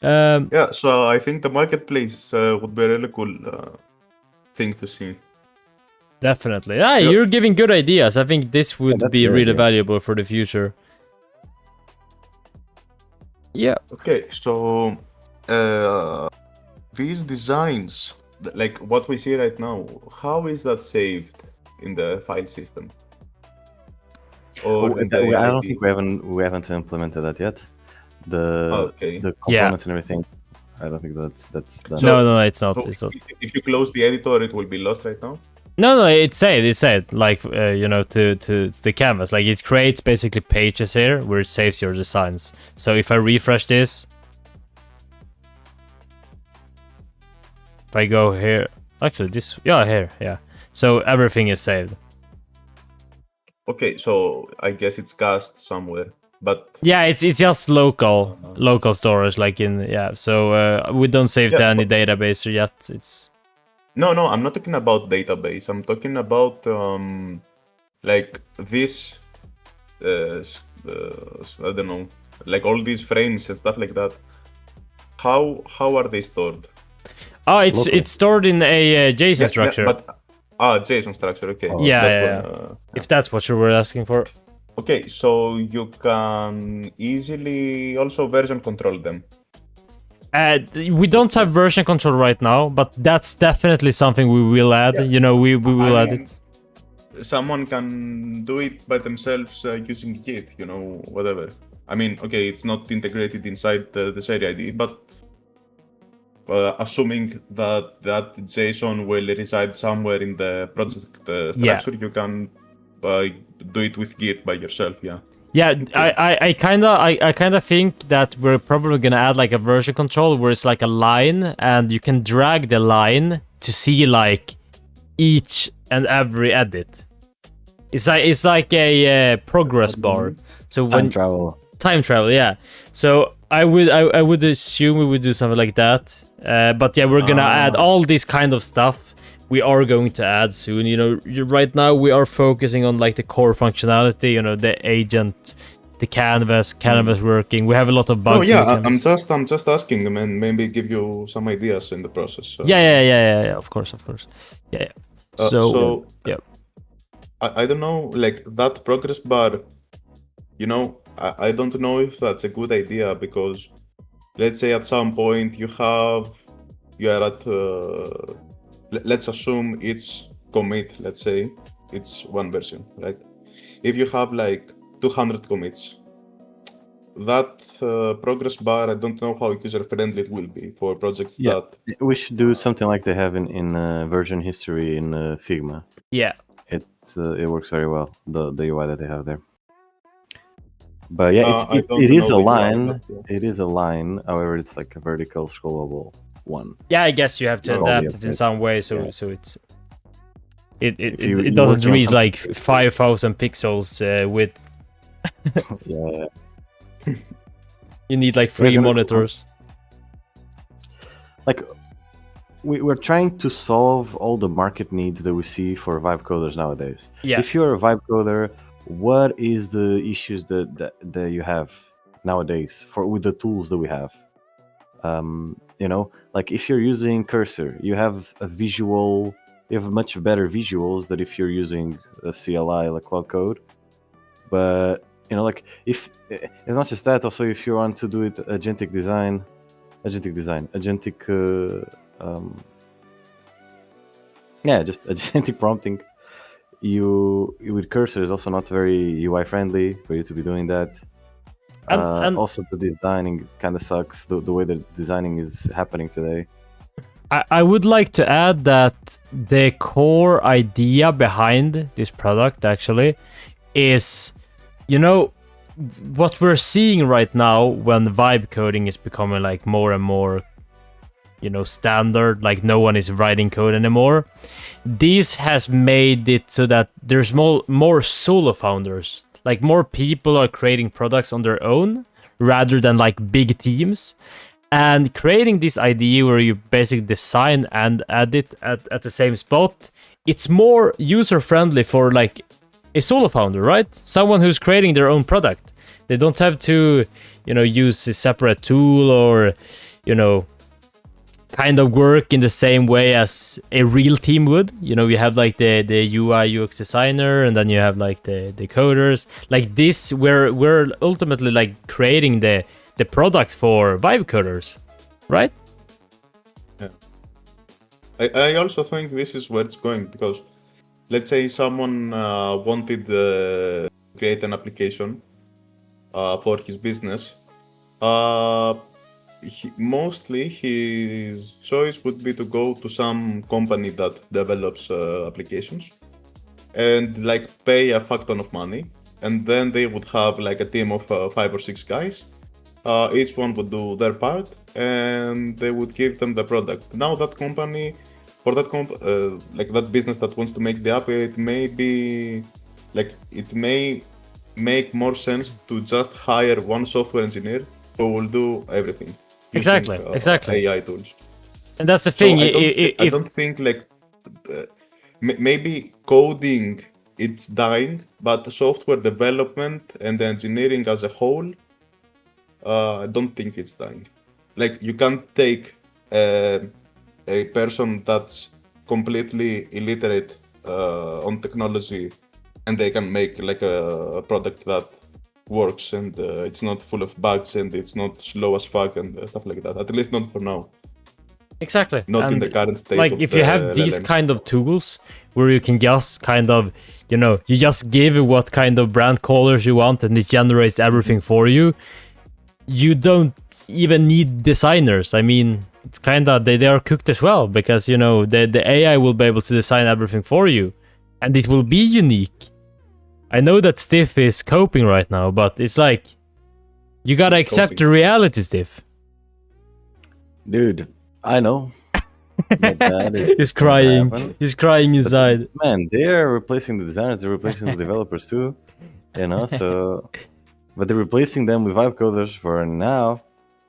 S4: Yeah, so I think the marketplace would be a really cool thing to see.
S1: Definitely. Yeah,
S4: Yep.
S1: you're giving good ideas. I think this would
S2: that's
S1: be
S2: the
S1: really
S2: idea.
S1: valuable for the future. Yeah.
S4: Okay, so these designs, like what we see right now, how is that saved in the file system? Or in the
S2: I don't
S4: AID?
S2: think we haven't implemented that yet.
S4: Okay.
S2: The components and everything. I don't think that's done.
S4: So-
S1: No, it's not.
S4: So
S1: It's not.
S4: if you close the editor, it will be lost right now?
S1: No, it's saved. It's saved. Like to the canvas. Like it creates basically pages here where it saves your designs. So if I refresh this, if I go here, actually here, yeah. So everything is saved.
S4: Okay, so I guess it's cached somewhere, but
S1: Yeah, it's just local storage, like So we don't save to
S4: Yeah,
S1: any database yet. It's
S4: no, I'm not talking about database. I'm talking about like this, I don't know, like all these frames and stuff like that. How are they stored?
S1: it's
S2: Local.
S1: it's stored in a JSON structure.
S4: JSON structure. Okay.
S1: Yeah,
S4: That's
S1: yeah,
S4: what,
S1: if that's what you were asking for.
S4: okay, so you can easily also version control them.
S1: We don't have version control right now, but that's definitely something we will add.
S4: Yeah.
S1: We will
S4: I
S1: add
S4: mean,
S1: it.
S4: Someone can do it by themselves using Git, whatever. I mean, okay, it's not integrated inside the Seri ID, but assuming that JSON will reside somewhere in the project structure, you can do it with Git by yourself, yeah.
S1: Yeah, I kind of think that we're probably gonna add like a version control where it's like a line, and you can drag the line to see like each and every edit. It's like a progress bar. So when time travel, yeah. So I would assume we would do something like that. But yeah, we're gonna add all this kind of stuff. We are going to add soon. You know, right now we are focusing on like the core functionality. You know, the agent, the canvas working. We have a lot of bugs.
S4: Oh yeah, I'm just asking them and maybe give you some ideas in the process. So.
S1: Yeah. Of course. Yeah.
S4: So
S1: yeah.
S4: I don't know, like that progress bar. You know, I don't know if that's a good idea because, let's say at some point you are at. Let's assume it's commit, let's say it's one version, right? If you have like 200 commits, that progress bar, I don't know how user friendly it will be for projects that...
S2: We should do something like they have in version history in Figma.
S1: Yeah.
S2: It works very well, the UI that they have there. But yeah, it is a line. It is a line, however, it's like a vertical scrollable one.
S1: Yeah, I guess you have to adapt it in some way, so it doesn't read like 5,000 pixels with.
S2: Yeah.
S1: You need like 3 monitors.
S2: Like we're trying to solve all the market needs that we see for vibe coders nowadays.
S1: Yeah.
S2: If you're a vibe coder, what is the issues that you have nowadays with the tools that we have? You know, like if you're using Cursor, you have much better visuals than if you're using a CLI like Cloud Code. But you know, like if it's not just that, also if you want to do it agentic design, just agentic prompting. You with Cursor is also not very UI friendly for you to be doing that. And also the designing kind of sucks, the way the designing is happening today.
S1: I would like to add that the core idea behind this product actually is, you know, what we're seeing right now when vibe coding is becoming like more and more, you know, standard, like no one is writing code anymore. This has made it so that there's more solo founders. Like more people are creating products on their own rather than like big teams, and creating this idea where you basically design and edit at the same spot. It's more user friendly for like a solo founder, right? Someone who's creating their own product. They don't have to, you know, use a separate tool or, you know, kind of work in the same way as a real team would. You know, you have like the UI UX designer, and then you have like the coders. Like this, we're ultimately like creating the product for vibe coders, right?
S4: Yeah. I also think this is where it's going, because let's say someone wanted to create an application for his business. Mostly his choice would be to go to some company that develops applications and like pay a fuck ton of money, and then they would have like a team of 5 or 6 guys. Each one would do their part and they would give them the product. Now that company, for that like that business that wants to make the app, it may make more sense to just hire one software engineer who will do everything.
S1: Exactly.
S4: AI tools.
S1: And that's the thing.
S4: So I don't think like maybe coding it's dying, but the software development and the engineering as a whole, I don't think it's dying. Like you can't take a person that's completely illiterate on technology and they can make like a product that works and it's not full of bugs and it's not slow as fuck and stuff like that. At least not for now.
S1: Exactly.
S4: Not
S1: and
S4: in the current state.
S1: Like
S4: of
S1: if you have these
S4: LLMs.
S1: kind of tools where you can just kind of, you know, you just give what kind of brand colors you want and it generates everything for you. You don't even need designers. I mean, it's kind of they are cooked as well, because you know the AI will be able to design everything for you, and it will be unique. I know that Stiff is coping right now, but it's like you gotta accept the reality, Stiff.
S2: Dude, I know. That is
S1: He's crying.
S2: happen.
S1: He's crying inside.
S2: Man, they're replacing the designers, they're replacing the developers too. You know, so but they're replacing them with vibe coders for now,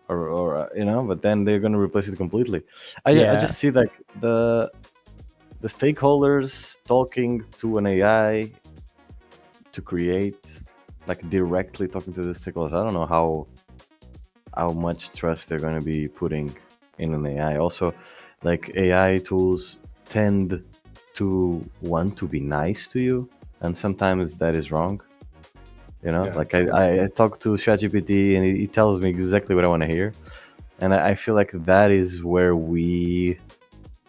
S2: or you know, but then they're gonna replace it completely. I just see like the stakeholders talking to an AI to create, like directly talking to the stakeholders. I don't know how much trust they're going to be putting in an AI. Also, like AI tools tend to want to be nice to you, and sometimes that is wrong. You know,
S4: Yeah,
S2: like
S4: true.
S2: I talk to ChatGPT and he tells me exactly what I want to hear, and I feel like that is where we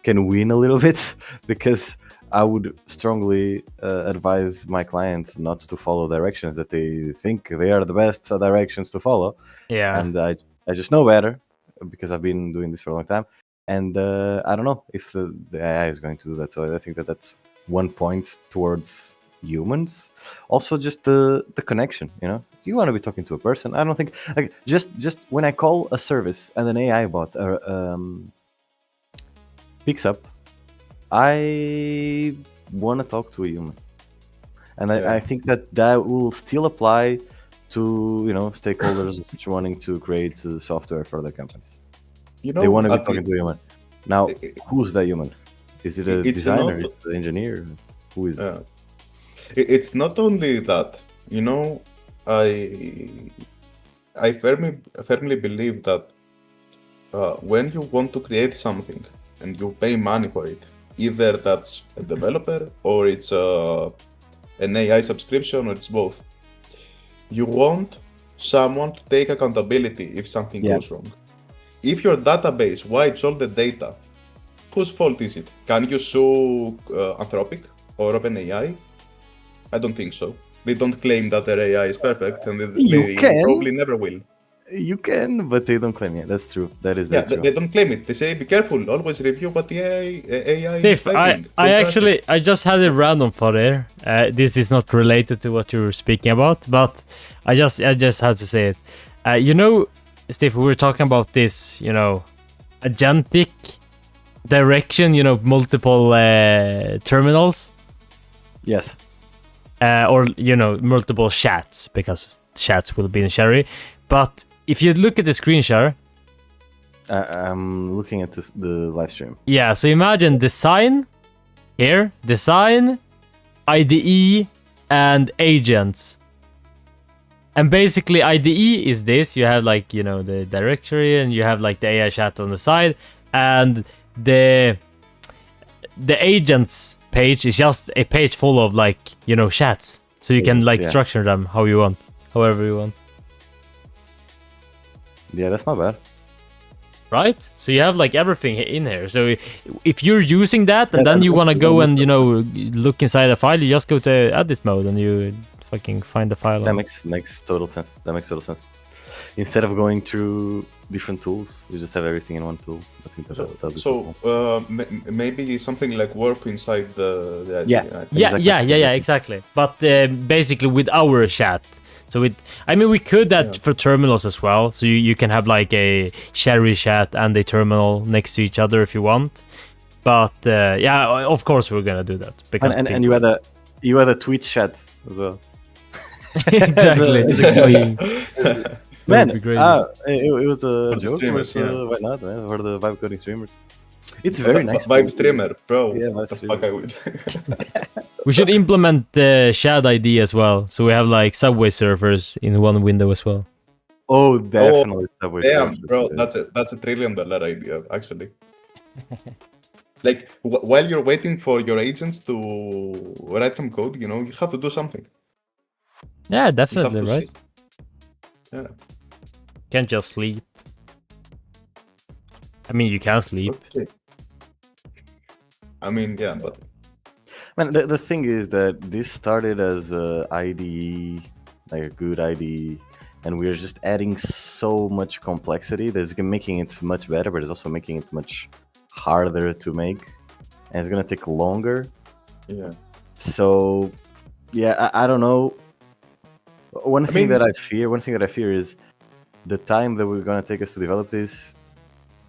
S2: can win a little bit, because I would strongly advise my clients not to follow directions that they think they are the best directions to follow.
S1: Yeah.
S2: And I just know better because I've been doing this for a long time. And I don't know if the AI is going to do that. So I think that that's one point towards humans. Also, just the connection. You know, you want to be talking to a person. I don't think like just when I call a service and an AI bot picks up, I want to talk to a human, and
S4: Yeah.
S2: I think that will still apply to, you know, stakeholders wanting to create software for their companies.
S4: You know,
S2: They want to be
S4: at
S2: talking to a human. Now,
S4: it-
S2: who's that human? Is it a
S4: it's
S2: designer?
S4: not-
S2: Is it an engineer? Who is it?
S4: It's not only that. You know, I firmly believe that when you want to create something and you pay money for it, either that's a developer or it's an AI subscription or it's both, you want someone to take accountability if something
S2: Yeah.
S4: goes wrong. If your database wipes all the data, whose fault is it? Can you sue Anthropic or OpenAI? I don't think so. They don't claim that their AI is perfect, and they
S2: can.
S4: probably never will.
S2: You can, but they don't claim it. That's true. That is
S4: Yeah,
S2: very true.
S4: they don't claim it. They say, be careful, always review what the AI is
S1: Steve,
S4: typing.
S1: I
S4: Don't trust
S1: actually
S4: it.
S1: I just had a random for there. This is not related to what you were speaking about, but I just had to say it. You know, Steve, we were talking about this, you know, agentic direction, you know, multiple terminals,
S2: Yes.
S1: or you know, multiple chats, because chats will be in Sherry. But if you look at the screen share,
S2: I'm looking at the live stream.
S1: yeah, so imagine design here, design, IDE, and agents. And basically IDE is this, you have like, you know, the directory, and you have like the AI chat on the side, and the agents page is just a page full of like, you know, chats. So you can
S2: Agents,
S1: like
S2: yeah.
S1: structure them how you want, however you want.
S2: Yeah, that's not bad.
S1: Right? So you have like everything in here. So if you're using that and
S2: Yeah,
S1: then you
S2: that's
S1: want to go
S2: cool.
S1: and, you know, look inside a file, you just go to edit mode and you fucking find the file.
S2: That makes total sense. That makes total sense. Instead of going through different tools, you just have everything in one tool. I think that'll be
S4: So
S2: cool.
S4: maybe something like warp inside the
S2: Yeah.
S1: Yeah,
S2: Exactly.
S1: exactly. But basically with our chat. So I mean, we could that for terminals as well. So you can have like a Sherry chat and a terminal next to each other if you want. But yeah, of course we're gonna do that because
S2: And you had a Twitch chat as well.
S1: exactly.
S2: As a
S1: We-
S2: Man,
S1: would be crazy.
S2: it was a
S4: For the
S2: joke.
S4: streamers,
S2: but,
S4: yeah.
S2: Why not, man? For the vibe coding streamers, it's very nice.
S4: Vibe streamer, bro.
S2: Yeah,
S4: What
S2: Vibe
S4: the fuck I would.
S1: We should implement the Shad ID as well, so we have like Subway servers in one window as well.
S2: Oh, definitely. Subway
S4: Damn,
S2: Surfers,
S4: bro,
S2: yeah.
S4: that's a $1 trillion idea, actually. Like while you're waiting for your agents to write some code, you know, you have to do something.
S1: Yeah,
S4: You have
S1: definitely,
S4: to
S1: right?
S4: Yeah.
S1: Can't just sleep. I mean, you can sleep.
S4: Okay. I mean, yeah, but
S2: Man, the thing is that this started as a IDE, like a good IDE, and we're just adding so much complexity that's making it much better, but it's also making it much harder to make, and it's gonna take longer.
S4: yeah.
S2: So Yeah, I don't know. One thing
S4: mean-
S2: that I fear is the time that we're gonna take us to develop this.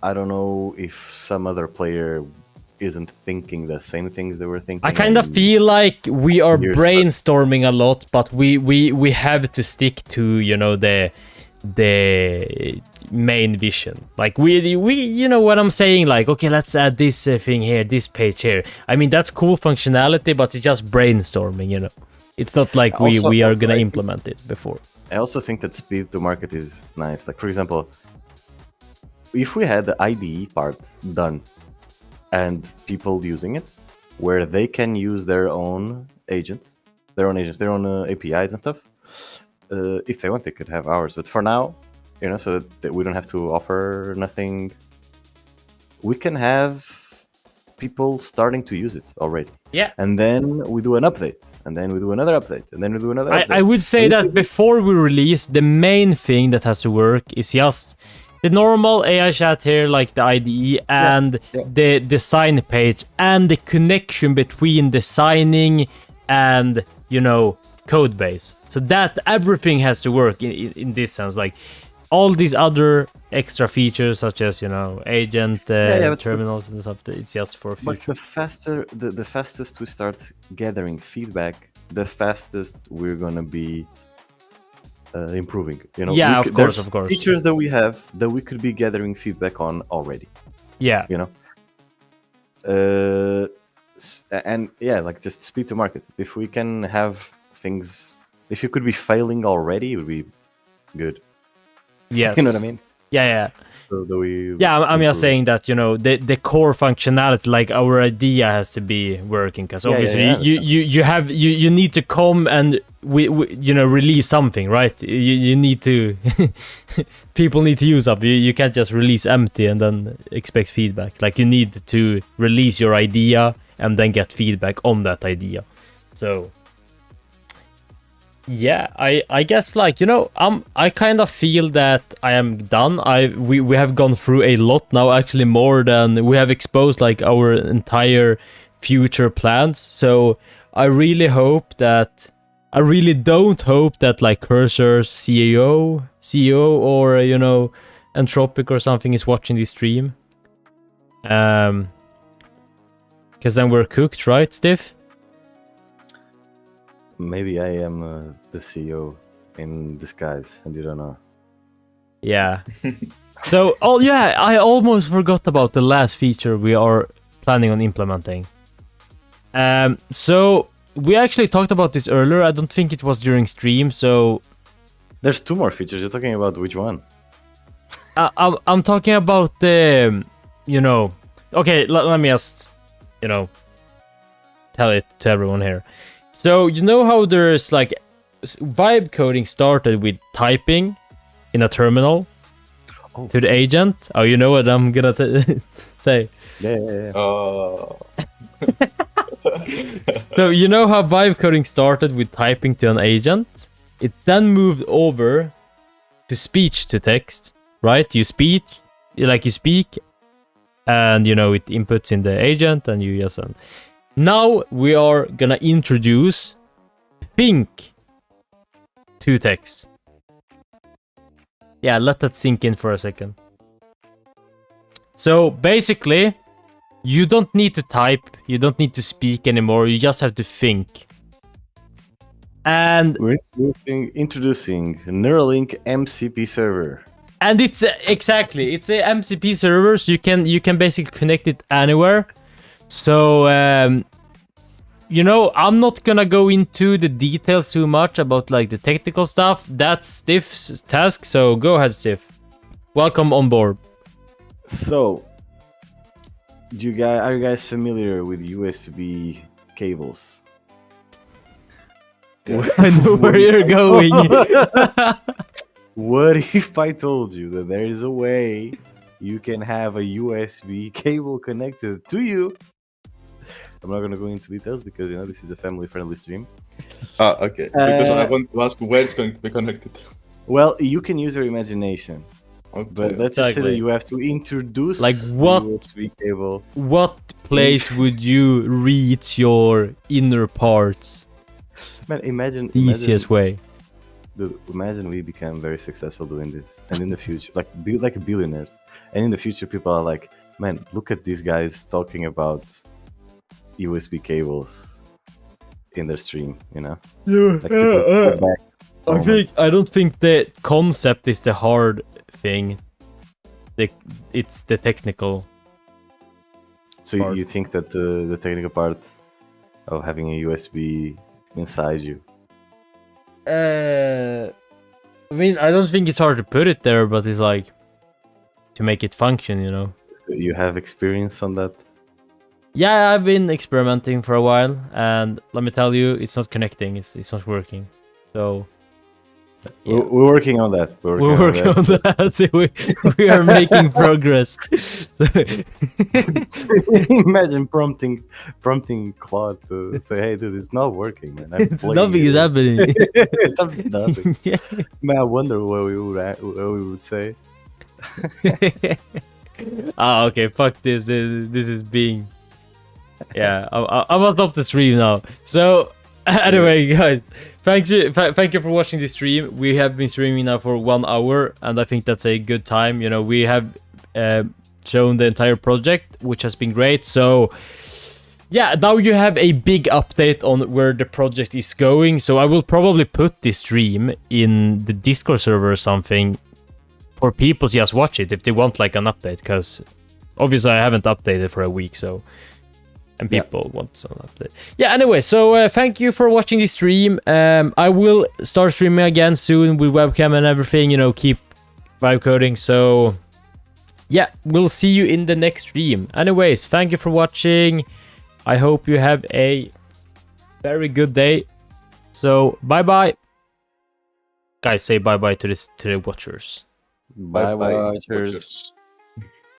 S2: I don't know if some other player isn't thinking the same things that we're thinking.
S1: I kind of
S2: and-
S1: feel like we are
S2: You're stuck.
S1: brainstorming a lot, but we have to stick to, you know, the main vision. Like we you know what I'm saying, like, okay, let's add this thing here, this page here. I mean, that's cool functionality, but it's just brainstorming, you know. It's not like
S2: Also-
S1: we are
S2: also,
S1: gonna
S2: I think-
S1: implement it before.
S2: I also think that speed to market is nice. Like, for example, if we had the IDE part done and people using it, where they can use their own agents, their own APIs and stuff. If they want, they could have ours. But for now, you know, so that we don't have to offer nothing. We can have people starting to use it already.
S1: Yeah.
S2: And then we do an update, and then we do another update, and then we do another update.
S1: I would say
S2: And
S1: that before we release, the main thing that has to work is just the normal AI chat here, like the IDE, and
S2: yeah.
S1: the design page, and the connection between designing and, you know, code base. So that everything has to work in this sense. Like all these other extra features, such as, you know, agent
S2: but-
S1: terminals and stuff, it's just for
S2: But
S1: future.
S2: the fastest we start gathering feedback, the fastest we're gonna be improving. You know,
S1: Yeah,
S2: we
S1: of
S2: could-
S1: course,
S2: there's
S1: of course.
S2: Features that we have that we could be gathering feedback on already.
S1: Yeah.
S2: You know, and yeah, like just speed to market. If we can have things, if you could be failing already, it would be good.
S1: Yes.
S2: You know what I mean?
S1: Yeah, yeah.
S2: So that we
S1: Yeah, I'm
S2: improve.
S1: just saying that, you know, the core functionality, like our idea has to be working, because
S2: Yeah,
S1: obviously
S2: yeah,
S1: you need to come and we you know, release something, right? You need to people need to use up. You can't just release empty and then expect feedback. Like you need to release your idea and then get feedback on that idea. So yeah, I guess, like, you know, I kind of feel that I am done. We have gone through a lot now, actually more than we have exposed, like, our entire future plans. So I really don't hope that, like, Cursor's CEO or, you know, Entropic or something is watching this stream. Because then we're cooked, right, Steve?
S2: Maybe I am the CEO in disguise, and you don't know.
S1: Yeah. So, oh yeah, I almost forgot about the last feature we are planning on implementing. So we actually talked about this earlier. I don't think it was during stream. So
S2: There's two more features. You're talking about which one?
S1: I'm talking about the, you know, okay. Let me just, you know, tell it to everyone here. So you know how there's like vibe coding started with typing in a terminal to the agent. Oh, you know what I'm gonna say.
S2: Yeah.
S1: So you know how vibe coding started with typing to an agent? It then moved over to speech to text, right? You speak, and you know it inputs in the agent, and you just. Now we are gonna introduce think to text. Yeah, let that sink in for a second. So basically, you don't need to type, you don't need to speak anymore, you just have to think. And
S2: We're introducing Neuralink MCP server.
S1: and it's exactly, it's a MCP server, so you can basically connect it anywhere. So you know, I'm not gonna go into the details too much about like the technical stuff. That's Stiff's task, so go ahead, Stiff. Welcome on board.
S2: So, are you guys familiar with USB cables?
S1: I know where you're going.
S2: What if I told you that there is a way you can have a USB cable connected to you? I'm not gonna go into details because, you know, this is a family-friendly stream.
S4: Okay. Because I want to ask where it's going to be connected.
S2: Well, you can use your imagination,
S4: Okay.
S2: but let's just say that
S1: Exactly.
S2: you have to introduce
S1: Like
S2: the
S1: what?
S2: USB cable.
S1: What place would you reach your inner parts?
S2: Man, imagine
S1: The easiest way.
S2: Dude, imagine we become very successful doing this, and in the future, like billionaires, and in the future, people are like, man, look at these guys talking about USB cables in their stream, you know? Like people go back to moments.
S1: I don't think the concept is the hard thing. It's the technical.
S2: So
S1: part.
S2: you think that the technical part of having a USB inside you?
S1: I mean, I don't think it's hard to put it there, but it's like to make it function, you know.
S2: So you have experience on that?
S1: Yeah, I've been experimenting for a while, and let me tell you, it's not connecting. It's not working. So yeah.
S2: We're working on that.
S1: We're working on that. we are making progress. So,
S2: Imagine prompting Claude to say, "Hey, dude, it's not working, man.
S1: nothing is happening.
S2: Nothing.
S1: Yeah.
S2: Man, I wonder what we would say."
S1: Okay, fuck this. This is being. Yeah, I must stop the stream now. So, anyway, guys, thank you for watching the stream. We have been streaming now for 1 hour, and I think that's a good time. You know, we have shown the entire project, which has been great. So, yeah, now you have a big update on where the project is going. So, I will probably put this stream in the Discord server or something for people to just watch it if they want like an update, because obviously I haven't updated for a week, so. And people want some update. Yeah, anyway, so thank you for watching this stream. I will start streaming again soon with webcam and everything, you know, keep vibe coding. So, yeah, we'll see you in the next stream. Anyways, thank you for watching. I hope you have a very good day. So, bye-bye. Guys, say bye-bye to the watchers.
S2: Bye,
S3: Bye.
S2: watchers.
S4: Watchers.